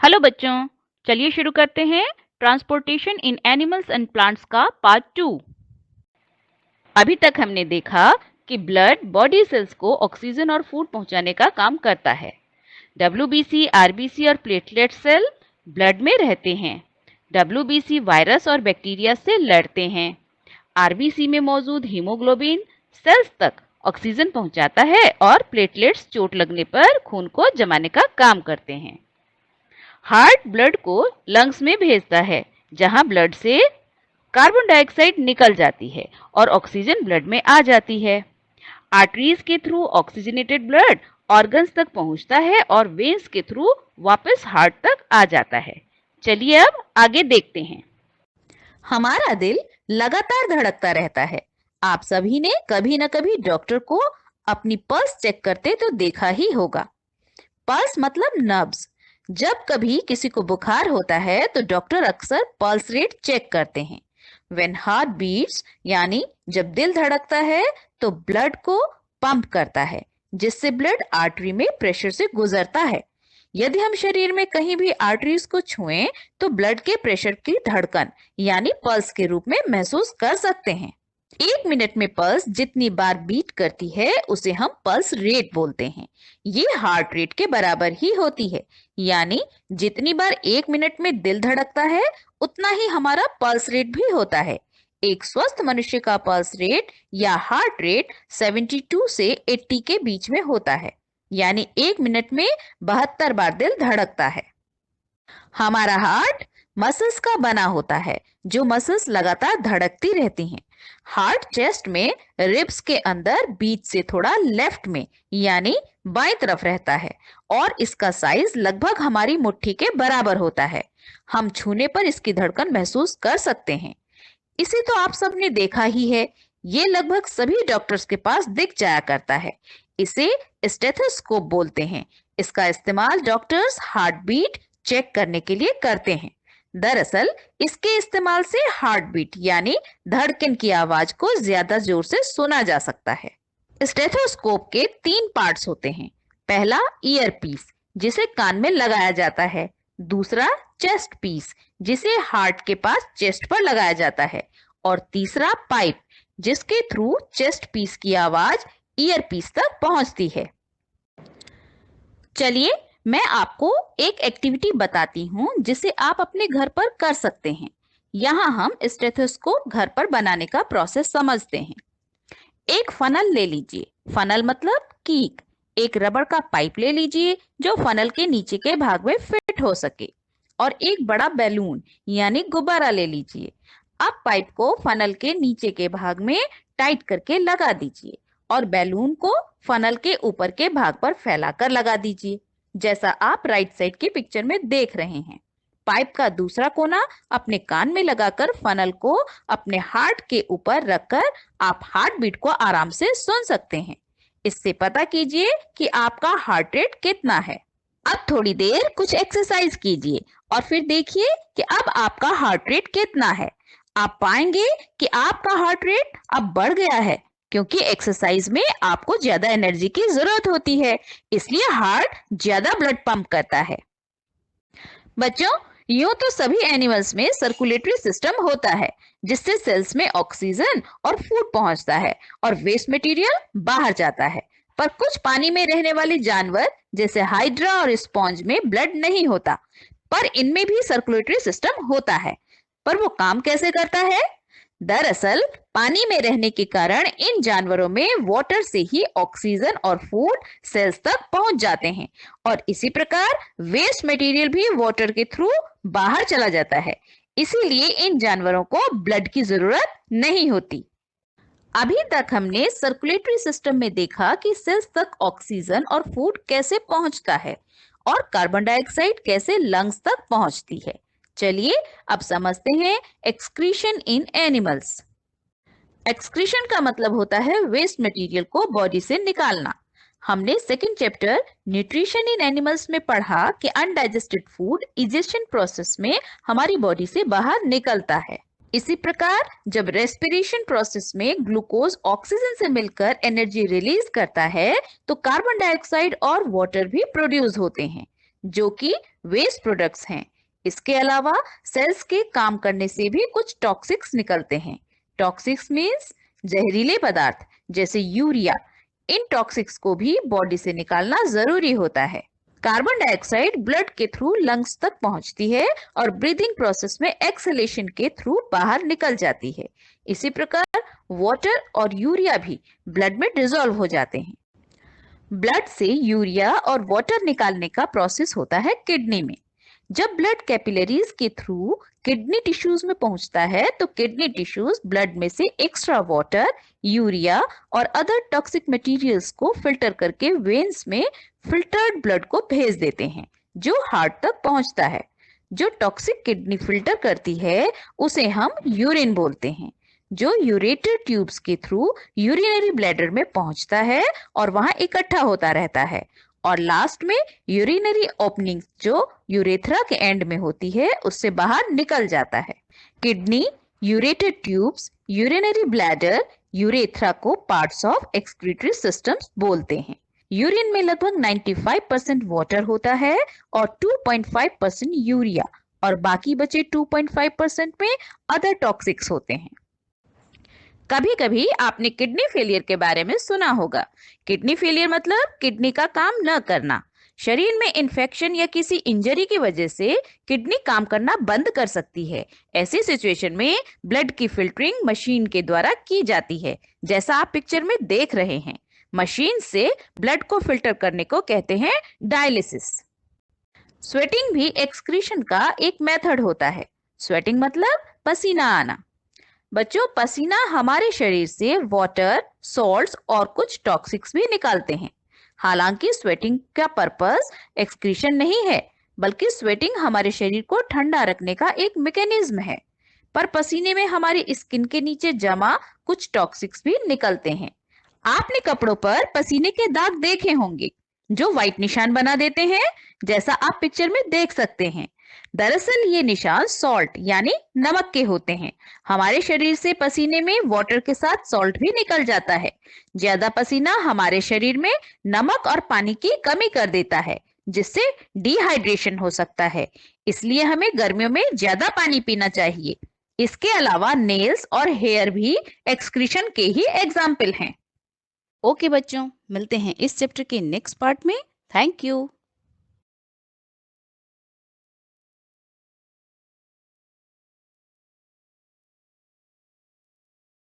Hello बच्चों, चलिए शुरू करते हैं transportation in animals and plants का पार्ट 2। अभी तक हमने देखा कि ब्लड बॉडी सेल्स को ऑक्सीजन और फूड पहुंचाने का काम करता है। डब्ल्यूबीसी, आरबीसी और प्लेटलेट सेल ब्लड में रहते हैं। डब्ल्यूबीसी वायरस और बैक्टीरिया से लड़ते हैं। आरबीसी में मौजूद हीमोग्लोबिन सेल्स तक ऑक्सीजन पहुंचाता है और प्लेटलेट्स चोट लगने पर खून को जमाने का काम करते हैं। हार्ट ब्लड को लंग्स में भेजता है, जहां ब्लड से कार्बन डाइऑक्साइड निकल जाती है और ऑक्सीजन ब्लड में आ जाती है। आर्टरीज के थ्रू ऑक्सीजनेटेड ब्लड ऑर्गन्स तक पहुंचता है और वेन्स के थ्रू वापस हार्ट तक आ जाता है। चलिए अब आगे देखते हैं। हमारा दिल लगातार धड़कता रहता है। आप सभी ने कभी न कभी डॉक्टर को अपनी पल्स चेक करते तो देखा ही होगा। पल्स मतलब नब्ज। जब कभी किसी को बुखार होता है तो डॉक्टर अक्सर पल्स रेट चेक करते हैं। व्हेन हार्ट बीट्स यानी जब दिल धड़कता है तो ब्लड को पंप करता है, जिससे ब्लड आर्टरी में प्रेशर से गुजरता है। यदि हम शरीर में कहीं भी आर्टरीज को छुएं तो ब्लड के प्रेशर की धड़कन यानी पल्स के रूप में महसूस कर सकते हैं। 1 मिनट में पल्स जितनी बार बीट करती है उसे हम पल्स रेट बोलते हैं। ये हार्ट रेट के बराबर ही होती है, यानी जितनी बार 1 मिनट में दिल धड़कता है उतना ही हमारा पल्स रेट भी होता है। एक स्वस्थ मनुष्य का पल्स रेट या हार्ट रेट 72 से 80 के बीच में होता है, यानी 1 मिनट में 72 बार दिल धड़कता है। हमारा हार्ट मसल्स का बना होता है, जो मसल्स लगातार धड़कती रहती हैं। हार्ट चेस्ट में रिब्स के अंदर बीच से थोड़ा लेफ्ट में यानी बाईं तरफ रहता है और इसका साइज लगभग हमारी मुट्ठी के बराबर होता है। हम छूने पर इसकी धड़कन महसूस कर सकते हैं। इसे तो आप सबने देखा ही है, ये लगभग सभी डॉक्टर्स के पास दिख जाया करता है। इसे स्टेथोस्कोप बोलते हैं। इसका इस्तेमाल डॉक्टर्स हार्ट बीट चेक करने के लिए करते हैं। दरअसल इसके इस्तेमाल से हार्ट बीट यानी धड़कन की आवाज को ज्यादा जोर से सुना जा सकता है। स्टेथोस्कोप के 3 पार्ट्स होते हैं। पहला ईयर पीस, जिसे कान में लगाया जाता है। दूसरा चेस्ट पीस, जिसे हार्ट के पास चेस्ट पर लगाया जाता है। और तीसरा पाइप, जिसके थ्रू चेस्ट पीस की आवाज ईयर पीस तक पहुंचती है। चलिए मैं आपको एक एक्टिविटी बताती हूँ जिसे आप अपने घर पर कर सकते हैं। यहाँ हम स्टेथोस्कोप घर पर बनाने का प्रोसेस समझते हैं। एक फनल ले लीजिए। फनल मतलब कीक। एक रबड़ का पाइप ले लीजिए जो फनल के नीचे के भाग में फिट हो सके। और एक बड़ा बैलून यानी गुब्बारा ले लीजिए। अब पाइप को फनल के नीचे के भाग में टाइट करके लगा दीजिए और बैलून को फनल के ऊपर के भाग पर फैलाकर लगा दीजिए, जैसा आप राइट साइड की पिक्चर में देख रहे हैं। पाइप का दूसरा कोना अपने कान में लगाकर फनल को अपने हार्ट के ऊपर रखकर आप हार्ट बीट को आराम से सुन सकते हैं। इससे पता कीजिए कि आपका हार्ट रेट कितना है। अब थोड़ी देर कुछ एक्सरसाइज कीजिए और फिर देखिए कि अब आपका हार्ट रेट कितना है। आप पाएंगे कि आपका हार्ट रेट अब बढ़ गया है, क्योंकि एक्सरसाइज में आपको ज्यादा एनर्जी की जरूरत होती है, इसलिए हार्ट ज्यादा ब्लड पंप करता है। बच्चों, यूं तो सभी एनिमल्स में सर्कुलेटरी सिस्टम होता है, जिससे सेल्स में ऑक्सीजन और फूड पहुंचता है और वेस्ट मटेरियल बाहर जाता है। पर कुछ पानी में रहने वाले जानवर जैसे हाइड्रा और स्पॉन्ज में ब्लड नहीं होता, पर इनमें भी सर्कुलेटरी सिस्टम होता है। पर वो काम कैसे करता है? दरअसल पानी में रहने के कारण इन जानवरों में वाटर से ही ऑक्सीजन और फूड सेल्स तक पहुंच जाते हैं और इसी प्रकार वेस्ट मटेरियल भी वाटर के थ्रू बाहर चला जाता है। इसीलिए इन जानवरों को ब्लड की जरूरत नहीं होती। अभी तक हमने सर्कुलेटरी सिस्टम में देखा कि सेल्स तक ऑक्सीजन और फूड कैसे पहुंचता है और कार्बन डाइऑक्साइड कैसे लंग्स तक पहुंचती है। चलिए अब समझते हैं एक्सक्रीशन इन एनिमल्स। एक्सक्रीशन का मतलब होता है वेस्ट मटेरियल को बॉडी से निकालना। हमने second chapter nutrition in animals में पढ़ा कि अनडाइजेस्टेड फूड इजेशन प्रोसेस में हमारी बॉडी से बाहर निकलता है। इसी प्रकार जब रेस्पिरेशन प्रोसेस में ग्लूकोज ऑक्सीजन से मिलकर एनर्जी रिलीज करता है तो कार्बन डाइऑक्साइड और वाटर भी प्रोड्यूस होते हैं, जो कि वेस्ट प्रोडक्ट्स हैं। इसके अलावा सेल्स के काम करने से भी कुछ टॉक्सिक्स निकलते हैं। टॉक्सिक्स मीन्स जहरीले पदार्थ जैसे यूरिया। इन टॉक्सिक्स को भी बॉडी से निकालना जरूरी होता है। कार्बन डाइऑक्साइड ब्लड के थ्रू लंग्स तक पहुंचती है और ब्रीदिंग प्रोसेस में एक्सहेलेशन के थ्रू बाहर निकल जाती है। इसी प्रकार वाटर और यूरिया भी ब्लड में डिसॉल्व हो जाते हैं। ब्लड से यूरिया और वाटर निकालने का प्रोसेस होता है किडनी में। जब ब्लड कैपिलरीज के थ्रू किडनी टिश्यूज में पहुंचता है तो किडनी टिश्यूज ब्लड में से एक्स्ट्रा वाटर, यूरिया और अदर टॉक्सिक मटेरियल्स को फिल्टर करके वेन्स में फिल्टर्ड ब्लड को भेज देते हैं जो हार्ट तक पहुंचता है। जो टॉक्सिक किडनी फिल्टर करती है उसे हम यूरिन बोलते हैं, जो यूरेटर ट्यूब्स के थ्रू यूरिनरी ब्लैडर में पहुंचता है और वहां इकट्ठा होता रहता है। और लास्ट में यूरिनरी ओपनिंग जो यूरेथ्रा के एंड में होती है उससे बाहर निकल जाता है। Kidney, ureter tubes, urinary bladder, urethra को पार्ट्स ऑफ एक्सक्रीटरी सिस्टम्स बोलते हैं। यूरिन में लगभग 95% वाटर होता है और 2.5% यूरिया और बाकी बचे 2.5% में अदर टॉक्सिक्स होते हैं। कभी कभी आपने किडनी फेलियर के बारे में सुना होगा। किडनी फेलियर मतलब किडनी का काम न करना। शरीर में इन्फेक्शन या किसी इंजरी की वजह से किडनी काम करना बंद कर सकती है। ऐसी सिचुएशन में ब्लड की फिल्टरिंग मशीन के द्वारा की जाती है, जैसा आप पिक्चर में देख रहे हैं। मशीन से ब्लड को फिल्टर करने को कहते हैं डायलिसिस। स्वेटिंग भी एक्सक्रीशन का एक मेथड होता है। स्वेटिंग मतलब पसीना आना। बच्चों, पसीना हमारे शरीर से वाटर, सॉल्ट्स और कुछ टॉक्सिक्स भी निकालते हैं। हालांकि स्वेटिंग का पर्पस एक्सक्रीशन नहीं है, बल्कि स्वेटिंग हमारे शरीर को ठंडा रखने का एक मैकेनिज्म है। पर पसीने में हमारी स्किन के नीचे जमा कुछ टॉक्सिक्स भी निकलते हैं। आपने कपड़ों पर पसीने के दाग देखे होंगे जो व्हाइट निशान बना देते हैं, जैसा आप पिक्चर में देख सकते हैं। दरअसल ये निशान सॉल्ट यानी नमक के होते हैं। हमारे शरीर से पसीने में वाटर के साथ सॉल्ट भी निकल जाता है। ज्यादा पसीना हमारे शरीर में नमक और पानी की कमी कर देता है, जिससे डिहाइड्रेशन हो सकता है। इसलिए हमें गर्मियों में ज्यादा पानी पीना चाहिए। इसके अलावा नेल्स और हेयर भी एक्सक्रीशन के ही एग्जाम्पल हैं। ओके बच्चों, मिलते हैं इस चैप्टर के नेक्स्ट पार्ट में। Thank you.